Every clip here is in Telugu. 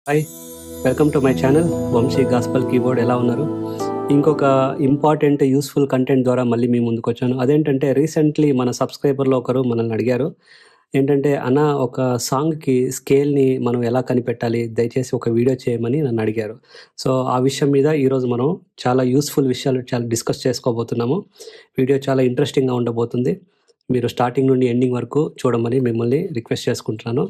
Hi, welcome to my channel Vamshi gospel keyboard. ఎలా ఉన్నారు? ఇంకొక ఇంపార్టెంట్ యూస్ఫుల్ కంటెంట్ ద్వారా మళ్ళీ మీ ముందుకు వచ్చాను. అదేంటంటే రీసెంట్లీ మన సబ్స్క్రైబర్లో ఒకరు మనల్ని అడిగారు. ఏంటంటే, అన్న ఒక సాంగ్కి స్కేల్ని మనం ఎలా కనిపెట్టాలి, దయచేసి ఒక వీడియో చేయమని నన్ను అడిగారు. సో ఆ విషయం మీద ఈరోజు మనం చాలా యూస్ఫుల్ విషయాలు చాలా డిస్కస్ చేసుకోబోతున్నాము. వీడియో చాలా ఇంట్రెస్టింగ్గా ఉండబోతుంది. మీరు స్టార్టింగ్ నుండి ఎండింగ్ వరకు చూడమని మిమ్మల్ని రిక్వెస్ట్ చేసుకుంటున్నాను.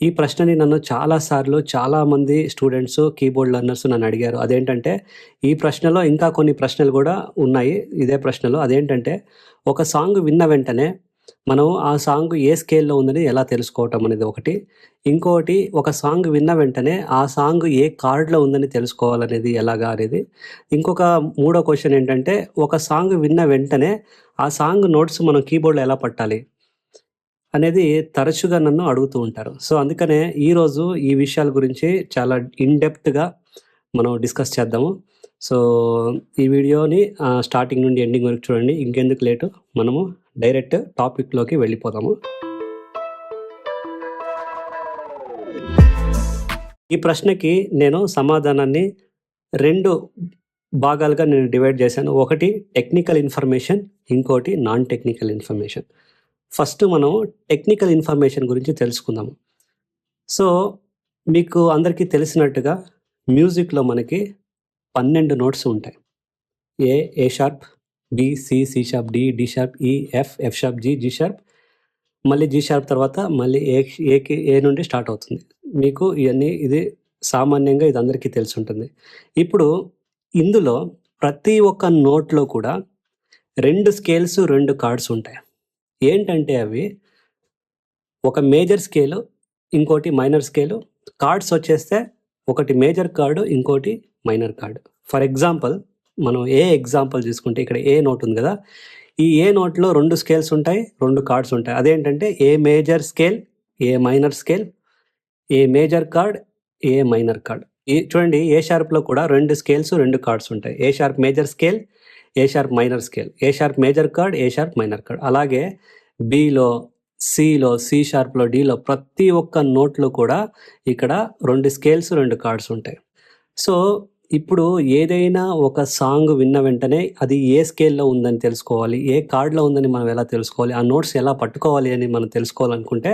ఈ ప్రశ్నని నన్ను చాలాసార్లు చాలామంది స్టూడెంట్స్, కీబోర్డ్ లెర్నర్స్ నన్ను అడిగారు. అదేంటంటే, ఈ ప్రశ్నలో ఇంకా కొన్ని ప్రశ్నలు కూడా ఉన్నాయి ఇదే ప్రశ్నలో. అదేంటంటే, ఒక సాంగ్ విన్న వెంటనే మనం ఆ సాంగ్ ఏ స్కేల్‌లో ఉందని ఎలా తెలుసుకోవటం అనేది ఒకటి. ఇంకోటి, ఒక సాంగ్ విన్న వెంటనే ఆ సాంగ్ ఏ కార్డ్‌లో ఉందని తెలుసుకోవాలనేది ఎలాగా అనేది. ఇంకొక మూడో క్వెషన్ ఏంటంటే, ఒక సాంగ్ విన్న వెంటనే ఆ సాంగ్ నోట్స్ మనం కీబోర్డ్‌లో ఎలా పట్టాలి అనేది తరచుగా నన్ను అడుగుతూ ఉంటారు. సో అందుకనే ఈరోజు ఈ విషయాల గురించి చాలా ఇన్ డెప్త్‌గా మనం డిస్కస్ చేద్దాము. సో ఈ వీడియోని స్టార్టింగ్ నుండి ఎండింగ్ వరకు చూడండి. ఇంకెందుకు లేటు, మనము డైరెక్ట్ టాపిక్‌లోకి వెళ్ళిపోదాము. ఈ ప్రశ్నకి నేను సమాధానాన్ని 2 భాగాలుగా నేను డివైడ్ చేశాను. ఒకటి టెక్నికల్ ఇన్ఫర్మేషన్, ఇంకోటి నాన్ టెక్నికల్ ఇన్ఫర్మేషన్. ఫస్ట్ మనం టెక్నికల్ ఇన్ఫర్మేషన్ గురించి తెలుసుకుందాము. సో మీకు అందరికీ తెలిసినట్టుగా మ్యూజిక్‌లో మనకి 12 నోట్స్ ఉంటాయి. A sharp, B, C sharp, D sharp, E, F sharp, G sharp, మళ్ళీ జి షార్ప్ తర్వాత మళ్ళీ ఏ నుండి స్టార్ట్ అవుతుంది. మీకు ఇది సామాన్యంగా ఇది అందరికీ తెలిసి ఉంటుంది. ఇప్పుడు ఇందులో ప్రతి ఒక్క నోట్‌లో కూడా 2 స్కేల్స్, 2 కార్డ్స్ ఉంటాయి. ఏంటంటే అవి ఒక మేజర్ స్కేలు, ఇంకోటి మైనర్ స్కేలు. కార్డ్స్ వచ్చేస్తే ఒకటి మేజర్ కార్డు, ఇంకోటి మైనర్ కార్డు. ఫర్ ఎగ్జాంపుల్, మనం ఎగ్జాంపుల్ తీసుకుంటే ఇక్కడ ఏ నోట్ ఉంది కదా, ఈ ఏ నోట్లో 2 స్కేల్స్ ఉంటాయి, 2 కార్డ్స్ ఉంటాయి. అదేంటంటే A major scale, A minor scale, A major chord, A minor chord. చూడండి, ఏ షార్ప్లో కూడా 2 స్కేల్స్, 2 కార్డ్స్ ఉంటాయి. A sharp major scale, A sharp minor scale, A sharp major chord, A sharp minor chord. అలాగే బిలో, సిలో, సి షార్ప్లో, డిలో ప్రతి ఒక్క నోట్లో కూడా ఇక్కడ 2 స్కేల్స్, 2 కార్డ్స్ ఉంటాయి. సో ఇప్పుడు ఏదైనా ఒక సాంగ్ విన్న వెంటనే అది ఏ స్కేల్‌లో ఉందని తెలుసుకోవాలి, ఏ కార్డ్‌లో ఉందని మనం ఎలా తెలుసుకోవాలి, ఆ నోట్స్ ఎలా పట్టుకోవాలి అని మనం తెలుసుకోవాలనుకుంటే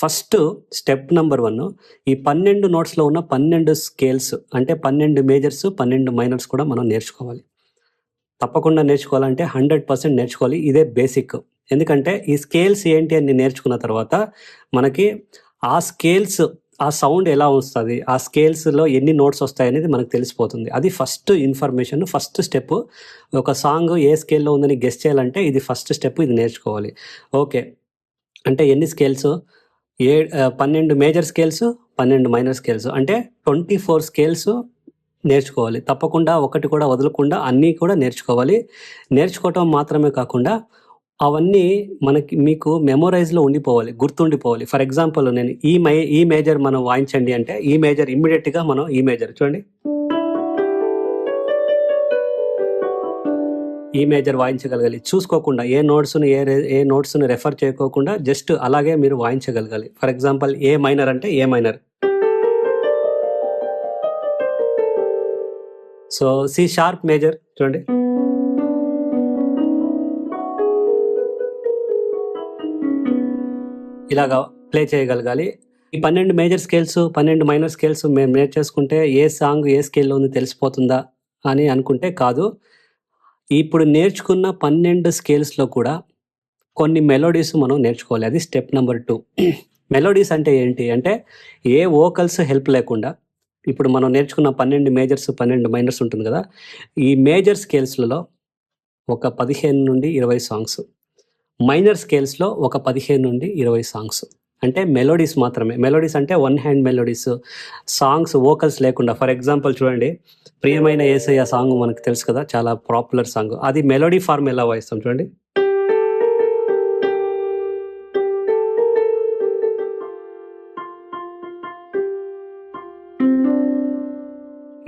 ఫస్ట్ స్టెప్ నెంబర్ 1, ఈ 12 నోట్స్‌లో ఉన్న 12 స్కేల్స్ అంటే 12 మేజర్స్, 12 మైనర్స్ కూడా మనం నేర్చుకోవాలి. తప్పకుండా నేర్చుకోవాలంటే 100% నేర్చుకోవాలి. ఇదే బేసిక్. ఎందుకంటే ఈ స్కేల్స్ ఏంటి అని నేర్చుకున్న తర్వాత మనకి ఆ స్కేల్స్, ఆ సౌండ్ ఎలా వస్తుంది, ఆ స్కేల్స్లో ఎన్ని నోట్స్ వస్తాయనేది మనకు తెలిసిపోతుంది. అది ఫస్ట్ ఇన్ఫర్మేషన్, ఫస్ట్ స్టెప్. ఒక సాంగ్ ఏ స్కేల్లో ఉందని గెస్ చేయాలంటే ఇది ఫస్ట్ స్టెప్, ఇది నేర్చుకోవాలి. ఓకే, అంటే ఎన్ని scales? 12 major scales, 12 minor scales, అంటే 24 స్కేల్స్ నేర్చుకోవాలి. తప్పకుండా ఒకటి కూడా వదలకుండా అన్నీ కూడా నేర్చుకోవాలి. నేర్చుకోవటం మాత్రమే కాకుండా అవన్నీ మీకు మెమోరైజ్‌లో ఉండిపోవాలి, గుర్తుండిపోవాలి. ఫర్ ఎగ్జాంపుల్, నేను ఈ మేజర్ మనం వాయించండి అంటే ఈ మేజర్ ఇమ్మీడియేట్‌గా మనం ఈ మేజర్ చూడండి. ఈ మేజర్ వాయించగలగాలి. చూసుకోకుండా ఏ నోట్స్‌ని రెఫర్ చేయకోకుండా జస్ట్ అలాగే మీరు వాయించగలగాలి. ఫర్ ఎగ్జాంపుల్, ఏ మైనర్ అంటే A minor. So C sharp major చూడండి. ఇలాగా ప్లే చేయగలగాలి. ఈ 12 మేజర్ స్కేల్స్, 12 మైనర్ స్కేల్స్ మేము నేర్చేసుకుంటే ఏ సాంగ్ ఏ స్కేల్‌లో ఉంది తెలిసిపోతుందా అని అనుకుంటే కాదు. ఇప్పుడు నేర్చుకున్న 12 స్కేల్స్‌లో కూడా కొన్ని మెలోడీస్ మనం నేర్చుకోవాలి. అది స్టెప్ నెంబర్ 2. మెలోడీస్ అంటే ఏంటి అంటే, ఏ వోకల్స్ హెల్ప్ లేకుండా ఇప్పుడు మనం నేర్చుకున్న 12 మేజర్స్, 12 మైనర్స్ ఉంటుంది కదా, ఈ మేజర్ స్కేల్స్‌లలో ఒక 15 నుండి 20 సాంగ్స్, మైనర్ స్కేల్స్‌లో ఒక 15 నుండి 20 సాంగ్స్. అంటే మెలోడీస్ మాత్రమే. మెలోడీస్ అంటే one hand melodies, songs vocals లేకుండా. ఫర్ ఎగ్జాంపుల్ చూడండి, ప్రియమైన యేసయ్య సాంగ్ మనకు తెలుసు కదా, చాలా పాపులర్ సాంగ్. అది మెలోడీ ఫార్మ్ ఎలా వాయిస్తాం చూడండి.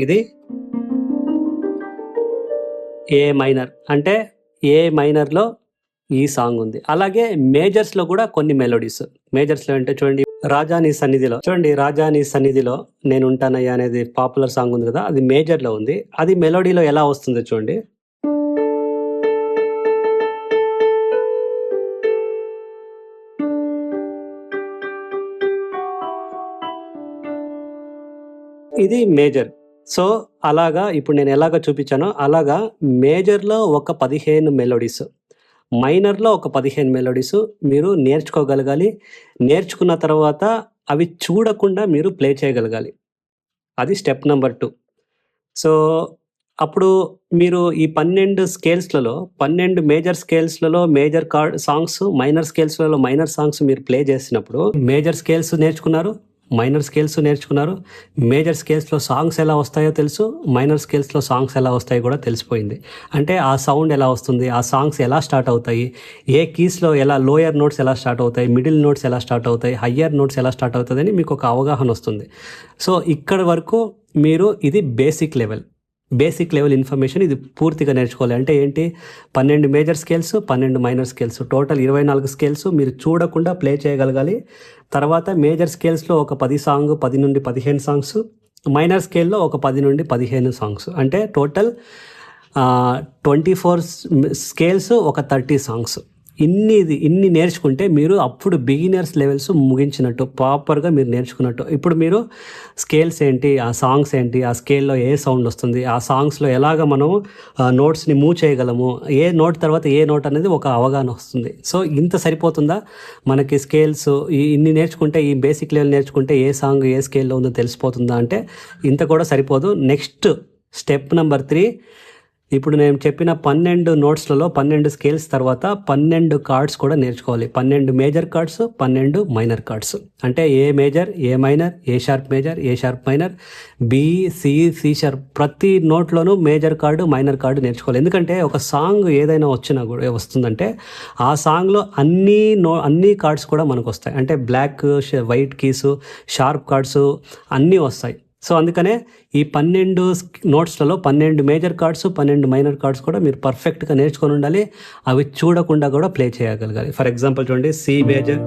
ఇది ఏ మైనర్, అంటే ఏ మైనర్‌లో ఈ సాంగ్ ఉంది. అలాగే మేజర్స్‌లో కూడా కొన్ని మెలోడీస్. మేజర్స్‌లో అంటే చూడండి, రాజా నీ సన్నిధిలో చూడండి, రాజా నీ సన్నిధిలో నేను ఉంటానయ్యా అనేది పాపులర్ సాంగ్ ఉంది కదా, అది మేజర్లో ఉంది. అది మెలోడీలో ఎలా వస్తుందో చూడండి. ఇది మేజర్. సో అలాగా ఇప్పుడు నేను ఎలాగ చూపించానో అలాగా మేజర్లో ఒక 15 మెలోడీస్, మైనర్లో ఒక 15 మెలోడీస్ మీరు నేర్చుకోగలగాలి. నేర్చుకున్న తర్వాత అవి చూడకుండా మీరు ప్లే చేయగలగాలి. అది స్టెప్ నెంబర్ 2. సో అప్పుడు మీరు ఈ 12 స్కేల్స్లలో 12 మేజర్ స్కేల్స్లలో మేజర్ సాంగ్స్, మైనర్ స్కేల్స్లలో మైనర్ సాంగ్స్ మీరు ప్లే చేసినప్పుడు మేజర్ స్కేల్స్ నేర్చుకున్నారు, మైనర్ స్కేల్స్ నేర్చుకున్నారు. మేజర్ స్కేల్స్లో సాంగ్స్ ఎలా వస్తాయో తెలుసు, మైనర్ స్కేల్స్లో సాంగ్స్ ఎలా వస్తాయో కూడా తెలిసిపోయింది. అంటే ఆ సౌండ్ ఎలా వస్తుంది, ఆ సాంగ్స్ ఎలా స్టార్ట్ అవుతాయి, ఏ కీస్లో ఎలా లోయర్ నోట్స్ ఎలా స్టార్ట్ అవుతాయి, మిడిల్ నోట్స్ ఎలా స్టార్ట్ అవుతాయి, హయ్యర్ నోట్స్ ఎలా స్టార్ట్ అవుతుందని మీకు ఒక అవగాహన వస్తుంది. సో ఇక్కడ వరకు మీరు ఇది బేసిక్ లెవెల్ ఇన్ఫర్మేషన్ ఇది పూర్తిగా నేర్చుకోవాలి. అంటే ఏంటి, 12 major scales, 12 minor scales, total 24 scales మీరు చూడకుండా ప్లే చేయగలగాలి. తర్వాత మేజర్ స్కేల్స్లో ఒక 10 నుండి 15 సాంగ్స్, మైనర్ స్కేల్లో ఒక 10 నుండి 15 సాంగ్స్, అంటే టోటల్ 24 స్కేల్స్, ఒక 30 సాంగ్స్. ఇన్ని నేర్చుకుంటే మీరు అప్పుడు బిగినర్స్ లెవెల్స్ ముగించినట్టు, ప్రాపర్గా మీరు నేర్చుకున్నట్టు. ఇప్పుడు మీరు స్కేల్స్ ఏంటి, ఆ సాంగ్స్ ఏంటి, ఆ స్కేల్లో ఏ సౌండ్ వస్తుంది, ఆ సాంగ్స్లో ఎలాగ మనం నోట్స్ని మూవ్ చేయగలము, ఏ నోట్ తర్వాత ఏ నోట్ అనేది ఒక అవగాహన వస్తుంది. సో ఇంత సరిపోతుందా మనకి స్కేల్స్? ఇన్ని నేర్చుకుంటే, ఈ బేసిక్ లెవెల్ నేర్చుకుంటే ఏ సాంగ్ ఏ స్కేల్లో ఉందో తెలిసిపోతుందా అంటే ఇంత కూడా సరిపోదు. నెక్స్ట్ స్టెప్ నెంబర్ 3, ఇప్పుడు నేను చెప్పిన 12 నోట్స్లలో 12 స్కేల్స్ తర్వాత 12 కార్డ్స్ కూడా నేర్చుకోవాలి. 12 మేజర్ కార్డ్స్, 12 మైనర్ కార్డ్స్. అంటే A major, A minor, A sharp major, A sharp minor, B, C sharp, ప్రతి నోట్లోనూ మేజర్ కార్డు, మైనర్ కార్డు నేర్చుకోవాలి. ఎందుకంటే ఒక సాంగ్ ఏదైనా వస్తుందంటే ఆ సాంగ్లో అన్ని కార్డ్స్ కూడా మనకు వస్తాయి. అంటే black, white keys, sharp chords అన్నీ వస్తాయి. సో అందుకనే ఈ 12 నోట్స్లలో 12 మేజర్ కార్డ్స్, 12 మైనర్ కార్డ్స్ కూడా మీరు పర్ఫెక్ట్గా నేర్చుకొని ఉండాలి. అవి చూడకుండా కూడా ప్లే చేయగలగాలి. ఫర్ ఎగ్జాంపుల్ చూడండి, C major,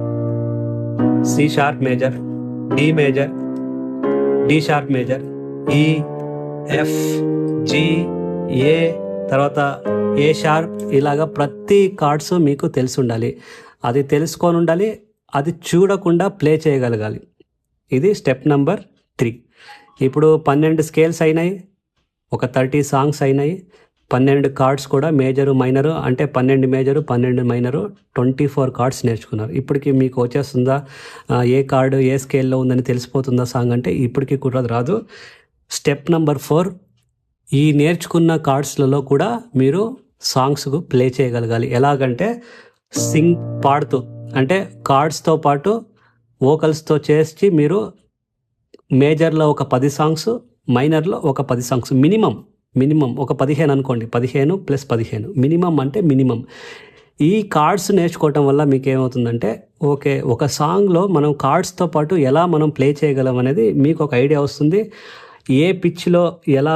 C sharp major, D major, D sharp major, E, F, G, A, తర్వాత ఏ షార్ప్, ఇలాగా ప్రతి కార్డ్స్ మీకు తెలిసి ఉండాలి. అది తెలుసుకొని ఉండాలి, అది చూడకుండా ప్లే చేయగలగాలి. ఇది స్టెప్ నెంబర్ 3. ఇప్పుడు 12 స్కేల్స్ అయినాయి, ఒక 30 సాంగ్స్ అయినాయి, 12 కార్డ్స్ కూడా మేజరు మైనరు, అంటే 12 మేజరు 12 మైనరు 24 కార్డ్స్ నేర్చుకున్నారు. ఇప్పటికి మీకు వచ్చేస్తుందా ఏ కార్డు ఏ స్కేల్లో ఉందని తెలిసిపోతుందా సాంగ్ అంటే? ఇప్పటికీ కూడా రాదు. స్టెప్ నెంబర్ 4, ఈ నేర్చుకున్న కార్డ్స్లలో కూడా మీరు సాంగ్స్కు ప్లే చేయగలగాలి. ఎలాగంటే పాడుతూ, అంటే కార్డ్స్తో పాటు వోకల్స్తో చేసి మీరు మేజర్లో ఒక 10 సాంగ్స్, మైనర్లో ఒక 10 సాంగ్స్, మినిమం ఒక 15 అనుకోండి, 15 + 15 మినిమం, అంటే మినిమం. ఈ కార్డ్స్ నేర్చుకోవటం వల్ల మీకు ఏమవుతుందంటే, ఓకే, ఒక సాంగ్లో మనం కార్డ్స్తో పాటు ఎలా మనం ప్లే చేయగలం అనేది మీకు ఒక ఐడియా వస్తుంది. ఏ పిచ్లో ఎలా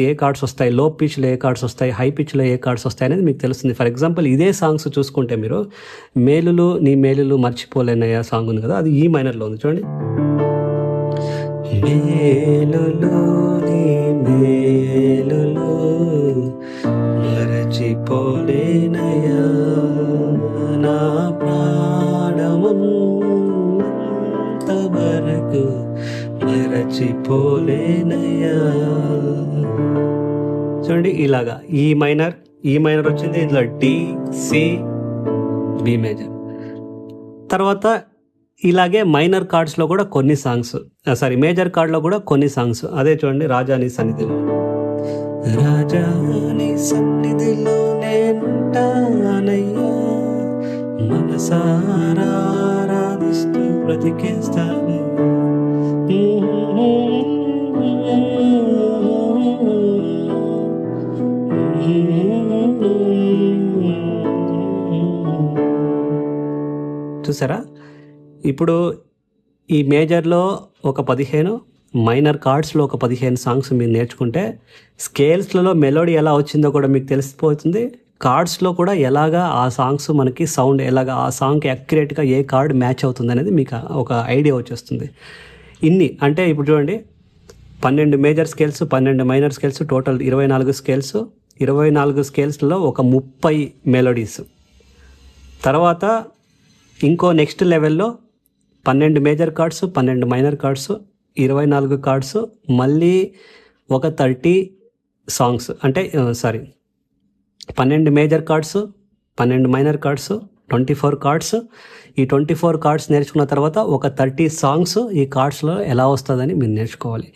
ఏ కార్డ్స్ వస్తాయి, లో పిచ్లో ఏ కార్డ్స్ వస్తాయి, హై పిచ్లో ఏ కార్డ్స్ వస్తాయి అనేది మీకు తెలుస్తుంది. ఫర్ ఎగ్జాంపుల్ ఇదే సాంగ్స్ చూసుకుంటే మీరు నీ మేలులు మర్చిపోలేనయ్యా సాంగ్ ఉంది కదా, అది ఈ మైనర్లో ఉంది చూడండి. మేలులు నీ మేలులు మరచిపోలేనయ్యా, నా ప్రాణమంతవరకు మరచిపోలేనయ్యా. చూడండి ఇలాగా ఈ మైనర్ వచ్చింది, ఇందులో డి, సి, బి మేజర్. తర్వాత ఇలాగే మైనర్ కార్డ్స్లో కూడా కొన్ని సాంగ్స్, మేజర్ కార్డ్లో కూడా కొన్ని సాంగ్స్. అదే చూడండి, రాజా నీ సన్నిధిలో, రాజా నీ సన్నిధిలో నేనుంటానయ్యా, మనసారా ఆరాధిస్తూ బ్రతికేస్తానయ్యా. చూసారా? ఇప్పుడు ఈ మేజర్లో ఒక 15, మైనర్ కార్డ్స్లో ఒక 15 సాంగ్స్ మీరు నేర్చుకుంటే స్కేల్స్లలో మెలోడీ ఎలా వచ్చిందో కూడా మీకు తెలిసిపోతుంది. కార్డ్స్లో కూడా ఎలాగా ఆ సాంగ్స్ మనకి సౌండ్ ఎలాగా ఆ సాంగ్కి అక్యురేట్గా ఏ కార్డ్ మ్యాచ్ అవుతుంది అనేది మీకు ఒక ఐడియా వచ్చేస్తుంది. ఇన్ని అంటే ఇప్పుడు చూడండి 12 major scales, 12 minor scales, total 24 scales. 24 స్కేల్స్లో ఒక 30 మెలోడీస్. తర్వాత ఇంకో నెక్స్ట్ లెవెల్లో 12 major chords, 12 minor chords, 24 chords, మళ్ళీ ఒక 30 సాంగ్స్. అంటే 12 major chords, 12 minor chords, 24 chords. ఈ 24 కార్డ్స్ నేర్చుకున్న తర్వాత ఒక 30 సాంగ్స్ ఈ కార్డ్స్లో ఎలా వస్తుందని మీరు నేర్చుకోవాలి.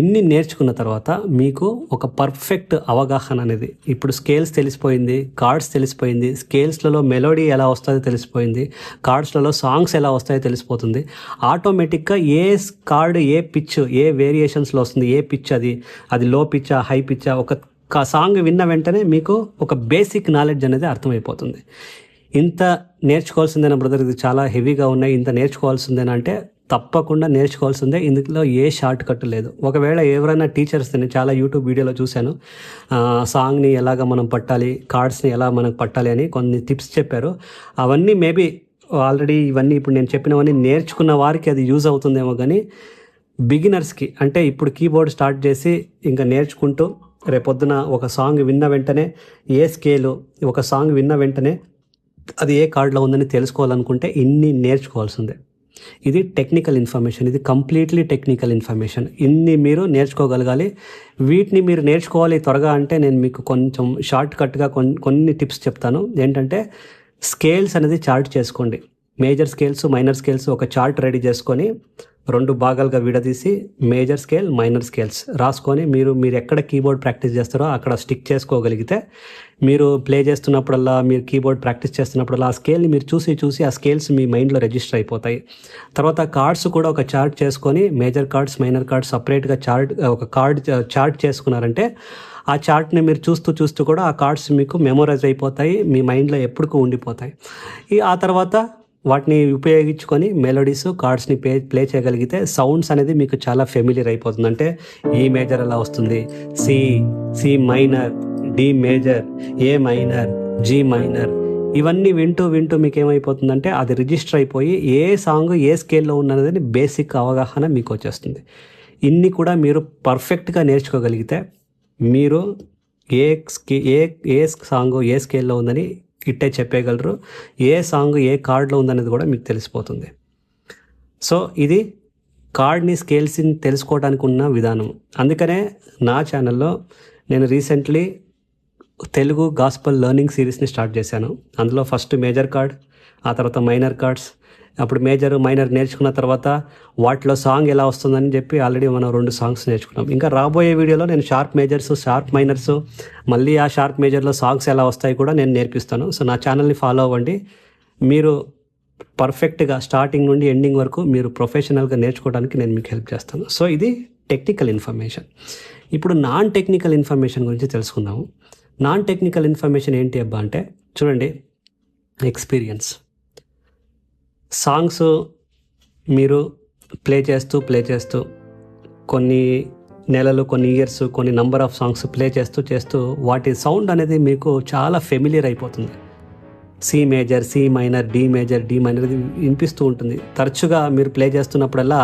ఇన్ని నేర్చుకున్న తర్వాత మీకు ఒక పర్ఫెక్ట్ అవగాహన అనేది, ఇప్పుడు స్కేల్స్ తెలిసిపోయింది, కార్డ్స్ తెలిసిపోయింది, స్కేల్స్లలో మెలోడీ ఎలా వస్తుందో తెలిసిపోయింది, కార్డ్స్లలో సాంగ్స్ ఎలా వస్తాయో తెలిసిపోతుంది. ఆటోమేటిక్గా ఏ కార్డ్ ఏ పిచ్ ఏ వేరియేషన్స్లో వస్తుంది, ఏ పిచ్ అది లో పిచ్చా హై పిచ్చా, ఒక సాంగ్ విన్న వెంటనే మీకు ఒక బేసిక్ నాలెడ్జ్ అనేది అర్థమైపోతుంది. ఇంత నేర్చుకోవాల్సిందేనా బ్రదర్, ఇది చాలా హెవీగా ఉన్నాయి, ఇంత నేర్చుకోవాల్సిందేనా అంటే తప్పకుండా నేర్చుకోవాల్సిందే. ఇందులో ఏ షార్ట్ కట్ లేదు. ఒకవేళ ఎవరైనా టీచర్స్, నేను చాలా యూట్యూబ్ వీడియోలో చూశాను, సాంగ్ని ఎలాగ మనం పట్టాలి, కార్డ్స్ని ఎలా మనకు పట్టాలి అని కొన్ని టిప్స్ చెప్పారు. అవన్నీ మేబీ ఆల్రెడీ ఇవన్నీ ఇప్పుడు నేను చెప్పినవన్నీ నేర్చుకున్న వారికి అది యూజ్ అవుతుందేమో, కానీ బిగినర్స్కి అంటే ఇప్పుడు కీబోర్డ్ స్టార్ట్ చేసి ఇంకా నేర్చుకుంటూ రేపొద్దున ఒక సాంగ్ విన్న వెంటనే ఏ స్కేలు, ఒక సాంగ్ విన్న వెంటనే అది ఏ కార్డులో ఉందని తెలుసుకోవాలనుకుంటే ఇన్ని నేర్చుకోవాల్సిందే. ఇది టెక్నికల్ ఇన్ఫర్మేషన్, ఇది కంప్లీట్లీ టెక్నికల్ ఇన్ఫర్మేషన్. ఇన్ని మీరు నేర్చుకోగలగాలి. వీటిని మీరు నేర్చుకోవాలి త్వరగా అంటే నేను మీకు కొంచెం షార్ట్ కట్గా కొన్ని టిప్స్ చెప్తాను. ఏంటంటే స్కేల్స్ అనేది చార్ట్ చేసుకోండి. మేజర్ స్కేల్స్, మైనర్ స్కేల్స్ ఒక చార్ట్ రెడీ చేసుకొని 2 భాగాలుగా విడదీసి మేజర్ స్కేల్, మైనర్ స్కేల్స్ రాసుకొని మీరు ఎక్కడ కీబోర్డ్ ప్రాక్టీస్ చేస్తారో అక్కడ స్టిక్ చేసుకోగలిగితే మీరు ప్లే చేస్తున్నప్పుడల్లా, మీరు కీబోర్డ్ ప్రాక్టీస్ చేస్తున్నప్పుడల్లా ఆ స్కేల్ని మీరు చూసి ఆ స్కేల్స్ మీ మైండ్లో రిజిస్టర్ అయిపోతాయి. తర్వాత కార్డ్స్ కూడా ఒక చార్ట్ చేసుకొని మేజర్ కార్డ్స్, మైనర్ కార్డ్స్ సపరేట్గా ఒక చార్ట్ చేసుకున్నారంటే ఆ చార్ట్ని మీరు చూస్తూ కూడా ఆ కార్డ్స్ మీకు మెమొరైజ్ అయిపోతాయి, మీ మైండ్లో ఎప్పటికూ ఉండిపోతాయి. ఆ తర్వాత వాటిని ఉపయోగించుకొని మెలోడీస్, కార్డ్స్ని ప్లే చేయగలిగితే సౌండ్స్ అనేది మీకు చాలా ఫెమిలియర్ అయిపోతుంది. అంటే ఈ మేజర్ ఎలా వస్తుంది, C minor, D major, A minor, G minor, ఇవన్నీ వింటూ మీకు ఏమైపోతుందంటే అది రిజిస్టర్ అయిపోయి ఏ సాంగ్ ఏ స్కేల్లో ఉన్నదని బేసిక్ అవగాహన మీకు వచ్చేస్తుంది. ఇన్ని కూడా మీరు పర్ఫెక్ట్గా నేర్చుకోగలిగితే మీరు ఏ సాంగ్ ఏ స్కేల్లో ఉందని ఇట్టే చెప్పేయగలరు. ఏ సాంగ్ ఏ కార్డ్లో ఉందనేది కూడా మీకు తెలిసిపోతుంది. సో ఇది కార్డ్ని, స్కేల్స్ని తెలుసుకోవడానికి ఉన్న విధానం. అందుకనే నా ఛానల్లో నేను రీసెంట్లీ తెలుగు గాస్పల్ లెర్నింగ్ సిరీస్ని స్టార్ట్ చేశాను. అందులో ఫస్ట్ మేజర్ కార్డ్, ఆ తర్వాత మైనర్ కార్డ్స్. అప్పుడు మేజర్, మైనర్ నేర్చుకున్న తర్వాత వాటిలో సాంగ్ ఎలా వస్తుందని చెప్పి ఆల్రెడీ మనం 2 సాంగ్స్ నేర్చుకున్నాం. ఇంకా రాబోయే వీడియోలో నేను షార్ప్ మేజర్స్, షార్ప్ మైనర్స్, మళ్ళీ ఆ షార్ప్ మేజర్లో సాంగ్స్ ఎలా వస్తాయి కూడా నేను నేర్పిస్తాను. సో నా ఛానల్ని ఫాలో అవ్వండి. మీరు పర్ఫెక్ట్గా స్టార్టింగ్ నుండి ఎండింగ్ వరకు మీరు ప్రొఫెషనల్గా నేర్చుకోవడానికి నేను మీకు హెల్ప్ చేస్తాను. సో ఇది టెక్నికల్ ఇన్ఫర్మేషన్. ఇప్పుడు నాన్ టెక్నికల్ ఇన్ఫర్మేషన్ గురించి తెలుసుకుందాము. నాన్ టెక్నికల్ ఇన్ఫర్మేషన్ ఏంటి అబ్బా అంటే, చూడండి, ఎక్స్పీరియన్స్. సాంగ్స్ మీరు ప్లే చేస్తూ కొన్ని నెలలు, కొన్ని ఇయర్స్, కొన్ని నంబర్ ఆఫ్ సాంగ్స్ ప్లే చేస్తూ వాటి సౌండ్ అనేది మీకు చాలా ఫెమిలియర్ అయిపోతుంది. C major, C minor, D major, D minor వినిపిస్తూ ఉంటుంది. తరచుగా మీరు ప్లే చేస్తున్నప్పుడల్లా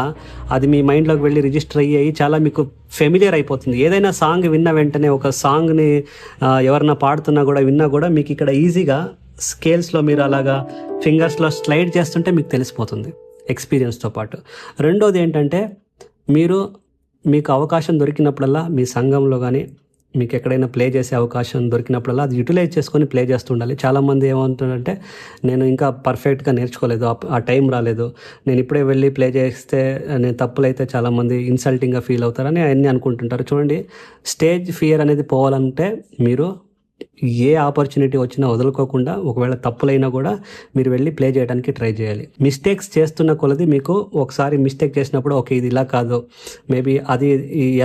అది మీ మైండ్లోకి వెళ్ళి రిజిస్టర్ అయ్యి చాలా మీకు ఫెమిలియర్ అయిపోతుంది. ఏదైనా సాంగ్ విన్న వెంటనే, ఒక సాంగ్ని ఎవరన్నా పాడుతున్నా కూడా విన్నా కూడా మీకు ఇక్కడ ఈజీగా స్కేల్స్లో మీరు అలాగా ఫింగర్స్లో స్లైడ్ చేస్తుంటే మీకు తెలిసిపోతుంది ఎక్స్పీరియన్స్తో పాటు. రెండోది ఏంటంటే, మీకు అవకాశం దొరికినప్పుడల్లా మీ సంఘంలో కానీ మీకు ఎక్కడైనా ప్లే చేసే అవకాశం దొరికినప్పుడల్లా అది యూటిలైజ్ చేసుకొని ప్లే చేస్తూ ఉండాలి. చాలామంది ఏమంటుందంటే, నేను ఇంకా పర్ఫెక్ట్గా నేర్చుకోలేదు, ఆ టైం రాలేదు, నేను ఇప్పుడే వెళ్ళి ప్లే చేస్తే నేను తప్పులైతే చాలామంది ఇన్సల్టింగ్గా ఫీల్ అవుతారని అవన్నీ అనుకుంటుంటారు. చూడండి, స్టేజ్ ఫియర్ అనేది పోవాలంటే మీరు ఏ ఆపర్చునిటీ వచ్చినా వదులుకోకుండా, ఒకవేళ తప్పులైనా కూడా మీరు వెళ్ళి ప్లే చేయడానికి ట్రై చేయాలి. మిస్టేక్స్ చేస్తున్న కొలది మీకు ఒకసారి మిస్టేక్ చేసినప్పుడు ఓకే ఇది ఇలా కాదు, మేబీ అది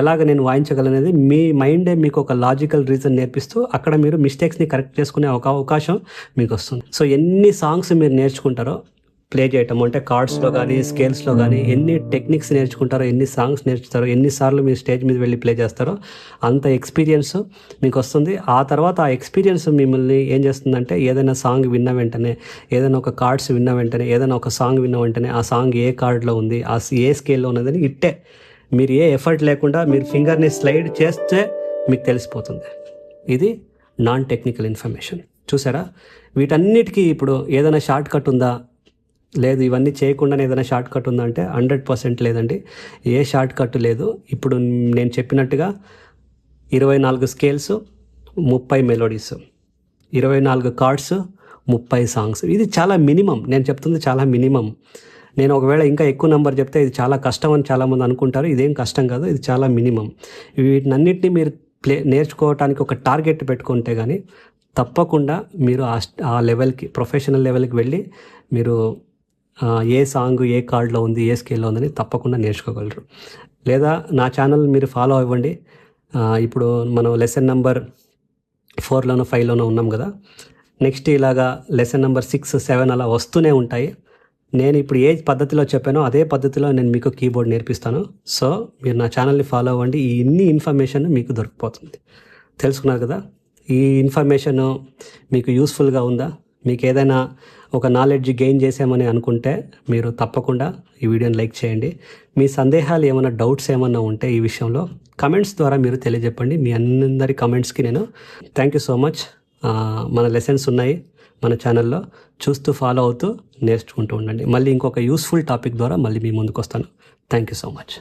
ఎలాగ నేను వాయించగలనేది మీ మైండే మీకు ఒక లాజికల్ రీజన్ నేర్పిస్తూ అక్కడ మీరు మిస్టేక్స్ని కరెక్ట్ చేసుకునే ఒక అవకాశం మీకు వస్తుంది. సో ఎన్ని సాంగ్స్ మీరు నేర్చుకుంటారో ప్లే చేయటం అంటే కార్డ్స్లో కానీ స్కేల్స్లో కానీ ఎన్ని టెక్నిక్స్ నేర్చుకుంటారో, ఎన్ని సాంగ్స్ నేర్చుతారో, ఎన్నిసార్లు మీరు స్టేజ్ మీద వెళ్ళి ప్లే చేస్తారో అంత ఎక్స్పీరియన్స్ మీకు వస్తుంది. ఆ తర్వాత ఆ ఎక్స్పీరియన్స్ మిమ్మల్ని ఏం చేస్తుందంటే ఏదైనా సాంగ్ విన్న వెంటనే, ఏదైనా ఒక కార్డ్స్ విన్న వెంటనే, ఏదైనా ఒక సాంగ్ విన్న వెంటనే ఆ సాంగ్ ఏ కార్డ్లో ఉంది, ఆ ఏ స్కేల్లో ఉన్నదని ఇట్టే మీరు ఏ ఎఫర్ట్ లేకుండా మీరు ఫింగర్ని స్లైడ్ చేస్తే మీకు తెలిసిపోతుంది. ఇది నాన్ టెక్నికల్ ఇన్ఫర్మేషన్. చూసారా? వీటన్నిటికీ ఇప్పుడు ఏదైనా షార్ట్ కట్ ఉందా? లేదు. ఇవన్నీ చేయకుండానే ఏదైనా షార్ట్ కట్ ఉందా అంటే 100% లేదండి. ఏ షార్ట్ కట్ లేదు. ఇప్పుడు నేను చెప్పినట్టుగా 24 స్కేల్స్, 30 మెలోడీస్, 24 కార్డ్స్, 30 సాంగ్స్. ఇది చాలా మినిమం. నేను చెప్తుంది చాలా మినిమం. నేను ఒకవేళ ఇంకా ఎక్కువ నెంబర్ చెప్తే ఇది చాలా కష్టం అని చాలామంది అనుకుంటారు. ఇదేం కష్టం కాదు, ఇది చాలా మినిమం. వీటినన్నిటిని మీరు నేర్చుకోవటానికి ఒక టార్గెట్ పెట్టుకుంటే కానీ తప్పకుండా మీరు ఆ లెవెల్కి, ప్రొఫెషనల్ లెవెల్కి వెళ్ళి మీరు ఏ సాంగ్ ఏ కార్డ్లో ఉంది, ఏ స్కేల్లో ఉందని తప్పకుండా నేర్చుకోగలరు. లేదా నా ఛానల్ మీరు ఫాలో అవ్వండి. ఇప్పుడు మనం లెసన్ నెంబర్ 4లోనో 5లోనో ఉన్నాం కదా. నెక్స్ట్ ఇలాగా లెసన్ నెంబర్ 6, 7 అలా వస్తూనే ఉంటాయి. నేను ఇప్పుడు ఏ పద్ధతిలో చెప్పానో అదే పద్ధతిలో నేను మీకు కీబోర్డ్ నేర్పిస్తాను. సో మీరు నా ఛానల్ని ఫాలో అవ్వండి. ఈ ఇన్ని ఇన్ఫర్మేషన్ మీకు దొరికిపోతుంది. తెలుసుకున్నారు కదా? ఈ ఇన్ఫర్మేషన్ మీకు యూస్ఫుల్గా ఉందా? మీకు ఏదైనా ఒక నాలెడ్జ్ గెయిన్ చేసామని అనుకుంటే మీరు తప్పకుండా ఈ వీడియోని లైక్ చేయండి. మీ సందేహాలు ఏమైనా, డౌట్స్ ఏమైనా ఉంటే ఈ విషయంలో కమెంట్స్ ద్వారా మీరు తెలియజెప్పండి. మీ అందరి కమెంట్స్కి నేను థ్యాంక్ యూ సో మచ్. మన లెసన్స్ ఉన్నాయి మన ఛానల్లో, చూస్తూ ఫాలో అవుతూ నేర్చుకుంటూ ఉండండి. మళ్ళీ ఇంకొక యూస్ఫుల్ టాపిక్ ద్వారా మళ్ళీ మీ ముందుకు వస్తాను. Thank you so much.